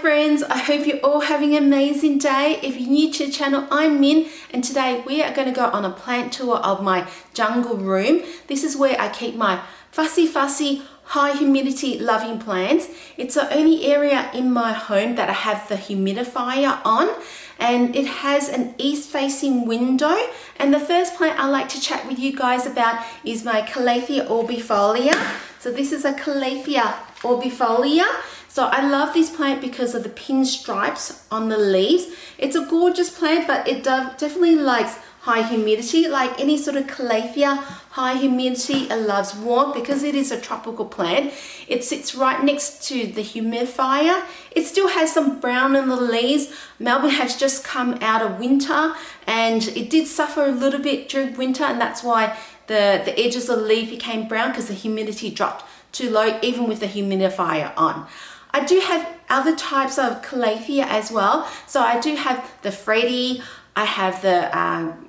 friends, I hope you're all having an amazing day. If you're new to the channel, I'm Min, and today we are going to go on a plant tour of my jungle room. This is where I keep my fussy, high humidity loving plants. It's the only area in my home that I have the humidifier on, and it has an east facing window. And the first plant I like to chat with you guys about is my Calathea orbifolia. So this is a Calathea orbifolia. So I love this plant because of the pinstripes on the leaves. It's a gorgeous plant, but it definitely likes high humidity. Like any sort of Calathea, high humidity, it loves warmth because it is a tropical plant. It sits right next to the humidifier. It still has some brown in the leaves. Melbourne has just come out of winter and it did suffer a little bit during winter, and that's why the edges of the leaf became brown because the humidity dropped too low even with the humidifier on. I do have other types of Calathea as well. So I do have the Freddy, I have the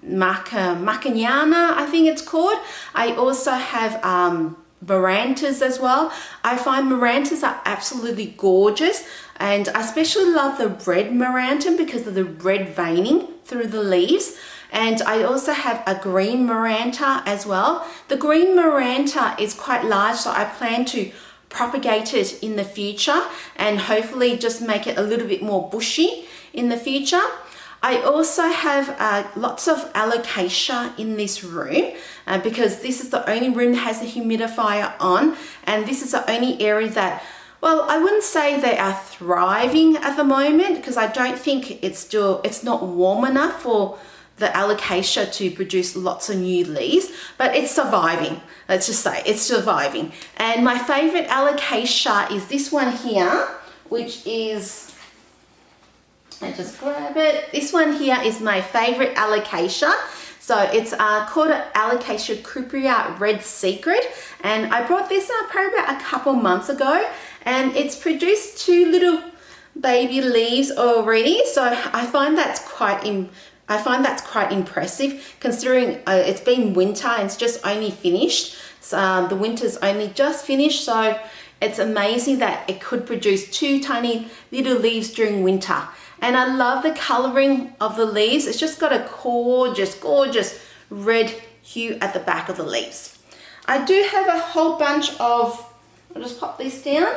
Macaniana, I think it's called. I also have Marantras as well. I find Marantras are absolutely gorgeous, and I especially love the red Marantra because of the red veining through the leaves. And I also have a green Marantra as well. The green Marantra is quite large, so I plan to propagate it in the future and hopefully just make it a little bit more bushy in the future. I also have lots of Alocasica in this room because this is the only room that has a humidifier on, and this is the only area that, well, I wouldn't say they are thriving at the moment because I don't think it's not warm enough for the Alocasica to produce lots of new leaves, but it's surviving. Let's just say it's surviving. And my favorite Alocasica is this one here, which is, I just grab it. This one here is my favorite Alocasica. So it's called Alocasica Red Secret, and I brought this up probably about a couple months ago, and it's produced 2 little baby leaves already. So I find that's quite impressive considering it's been winter and it's just only finished. So the winter's only just finished, so it's amazing that it could produce 2 tiny little leaves during winter. And I love the coloring of the leaves. It's just got a gorgeous red hue at the back of the leaves. I do have a whole bunch of, I'll just pop this down.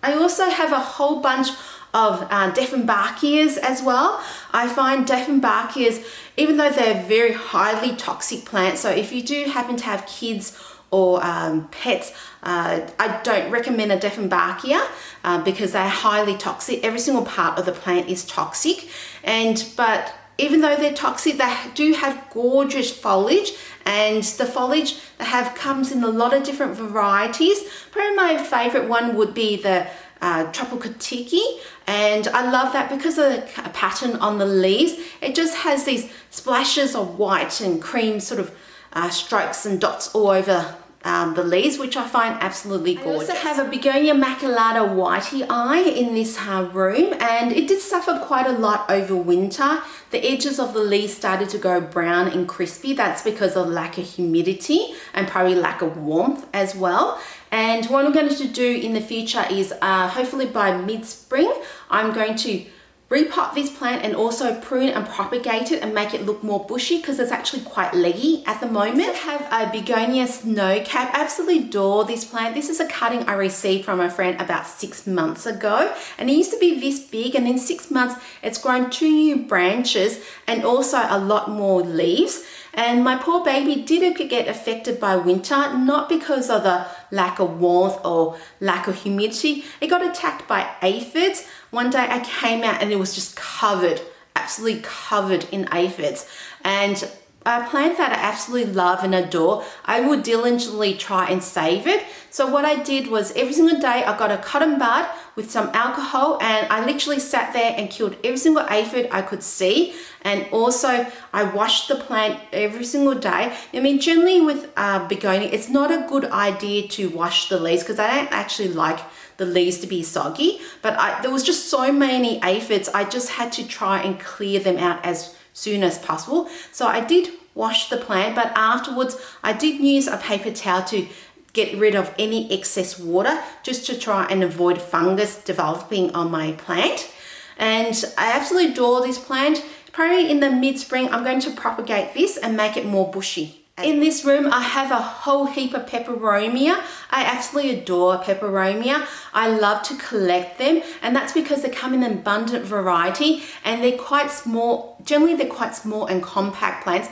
I also have a whole bunch of Dieffenbachias as well. I find Dieffenbachias, even though they're very highly toxic plants, so if you do happen to have kids or pets, I don't recommend a Dieffenbachia because they're highly toxic. Every single part of the plant is toxic, but even though they're toxic, they do have gorgeous foliage, and the foliage they have comes in a lot of different varieties. Probably my favorite one would be the tropical tiki, and I love that because of the pattern on the leaves. It just has these splashes of white and cream sort of strokes and dots all over the leaves, which I find absolutely gorgeous. I also have a Begonia Macalata whitey eye in this room, and it did suffer quite a lot over winter. The edges of the leaves started to go brown and crispy. That's because of lack of humidity and probably lack of warmth as well. And what I'm going to do in the future is hopefully by mid-spring, I'm going to repot this plant and also prune and propagate it and make it look more bushy because it's actually quite leggy at the moment. I have a Begonia Snowcap. I absolutely adore this plant. This is a cutting I received from a friend about 6 months ago, and it used to be this big, and in 6 months it's grown 2 new branches and also a lot more leaves. And my poor baby did get affected by winter, not because of the lack of warmth or lack of humidity. It got attacked by aphids. One day I came out and it was just covered, absolutely covered in aphids. And a plant that I absolutely love and adore, I would diligently try and save it. So what I did was every single day I got a cotton bud with some alcohol, and I literally sat there and killed every single aphid I could see. And also I washed the plant every single day. I mean, generally with begonia, it's not a good idea to wash the leaves because I don't actually like the leaves to be soggy, but there was just so many aphids, I just had to try and clear them out as soon as possible. So I did wash the plant, but afterwards I did use a paper towel to get rid of any excess water just to try and avoid fungus developing on my plant. and I absolutely adore this plant. Probably in the mid-spring, I'm going to propagate this and make it more bushy. In this room, I have a whole heap of Peperomia. I absolutely adore Peperomia. I love to collect them, and that's because they come in abundant variety and they're quite small. Generally, they're quite small and compact plants,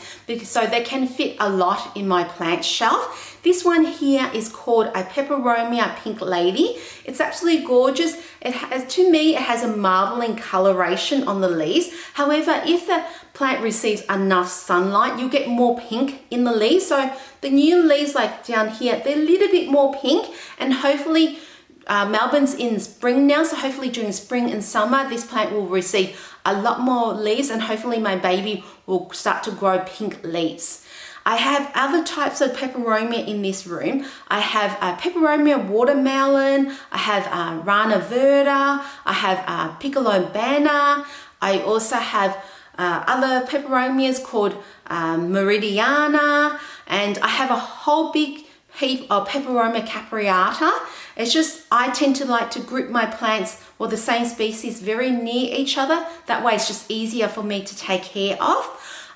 so they can fit a lot in my plant shelf. This one here is called a Peperomia Pink Lady. It's absolutely gorgeous. It has, to me, it has a marbling coloration on the leaves. However, if the plant receives enough sunlight, you'll get more pink in the leaves. So the new leaves, like down here, they're a little bit more pink, and hopefully Melbourne's in spring now, so hopefully during spring and summer this plant will receive a lot more leaves, and hopefully my baby will start to grow pink leaves. I have other types of Peperomia in this room. I have a Peperomia watermelon, I have Rana Verda, I have Piccolo Banner. I also have other Peperomias called Meridiana, and I have a whole big heap of Peperomia capriata. It's just, I tend to like to group my plants or the same species very near each other. That way it's just easier for me to take care of.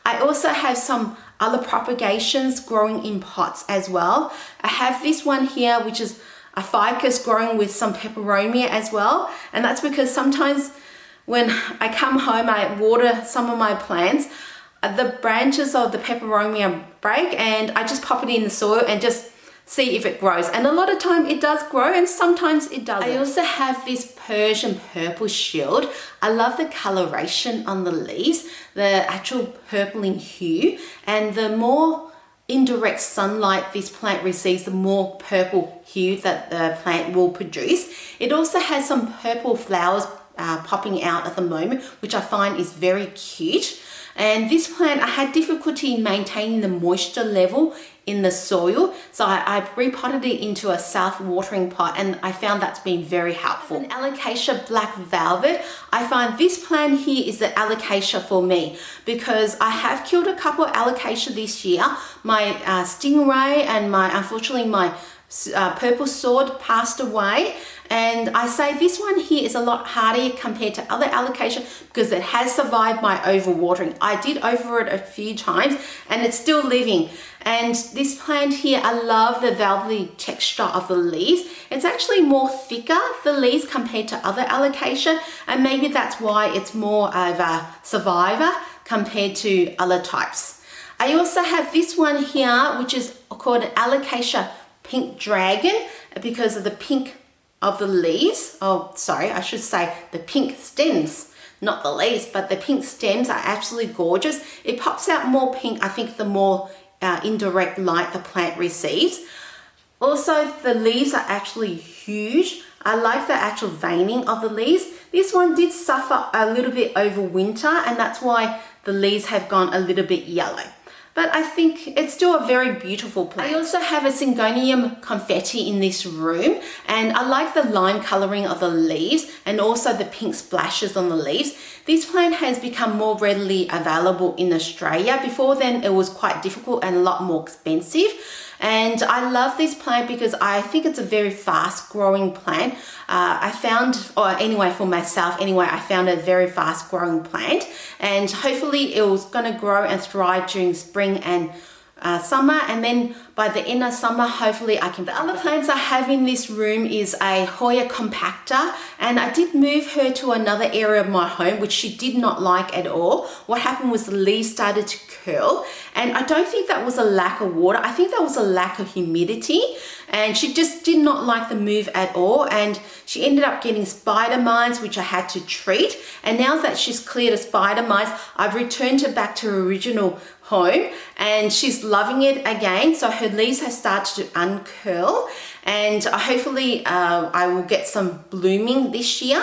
I also have some other propagations growing in pots as well. I have this one here, which is a ficus growing with some Peperomia as well. And that's because sometimes when I come home, I water some of my plants, the branches of the Peperomia break, and I just pop it in the soil and just see if it grows. And a lot of time it does grow, and sometimes it doesn't. I also have this Persian purple shield. I love the coloration on the leaves, the actual purpling hue, and the more indirect sunlight this plant receives, the more purple hue that the plant will produce. It also has some purple flowers popping out at the moment, which I find is very cute. And this plant, I had difficulty in maintaining the moisture level in the soil, so I repotted it into a self-watering pot, and I found that's been very helpful. An Alocasia Black Velvet, I find this plant here is the Alocasia for me, because I have killed a couple of Alocasia this year. My Stingray and unfortunately my purple sword passed away, and I say this one here is a lot hardier compared to other Alocasia because it has survived my overwatering. I did over it a few times and it's still living. And this plant here, I love the velvety texture of the leaves. It's actually more thicker, the leaves, compared to other Alocasia, and maybe that's why it's more of a survivor compared to other types. I also have this one here, which is called an Alocasia Pink Dragon, because of the pink of the leaves. Oh, sorry, I should say the pink stems, not the leaves, but the pink stems are absolutely gorgeous. It pops out more pink, I think, the more indirect light the plant receives. Also, the leaves are actually huge. I like the actual veining of the leaves. This one did suffer a little bit over winter, and that's why the leaves have gone a little bit yellow. But I think it's still a very beautiful plant. I also have a Syngonium confetti in this room, and I like the lime coloring of the leaves and also the pink splashes on the leaves. This plant has become more readily available in Australia. Before then, it was quite difficult and a lot more expensive. And I love this plant because I think it's a very fast growing plant. I found, or anyway, for myself anyway, I found a very fast growing plant, and hopefully it was going to grow and thrive during spring and summer, and then by the end of summer, hopefully I can. The other plants I have in this room is a Hoya compacta, and I did move her to another area of my home, which she did not like at all. What happened was the leaves started to curl, and I don't think that was a lack of water. I think that was a lack of humidity, and she just did not like the move at all, and she ended up getting spider mites, which I had to treat. And now that she's cleared of spider mites, I've returned her back to her original home, and she's loving it again. So her leaves have started to uncurl, and hopefully I will get some blooming this year.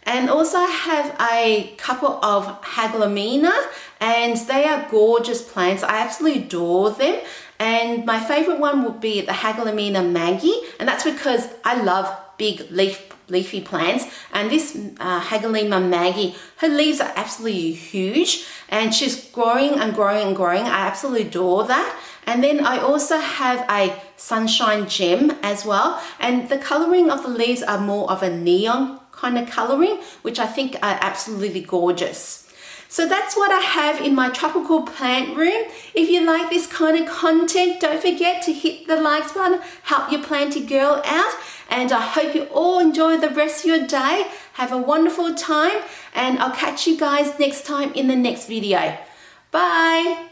And also I have a couple of Haglamina, and they are gorgeous plants. I absolutely adore them. And my favorite one would be the Haglamina Maggie, and that's because I love big leafy plants. And this Haglamina Maggie, her leaves are absolutely huge, and she's growing and growing and growing. I absolutely adore that. And then I also have a Sunshine Gem as well, and the coloring of the leaves are more of a neon kind of colouring, which I think are absolutely gorgeous. So that's what I have in my tropical plant room. If you like this kind of content, don't forget to hit the likes button, help your planty girl out, and I hope you all enjoy the rest of your day. Have a wonderful time, and I'll catch you guys next time in the next video. Bye.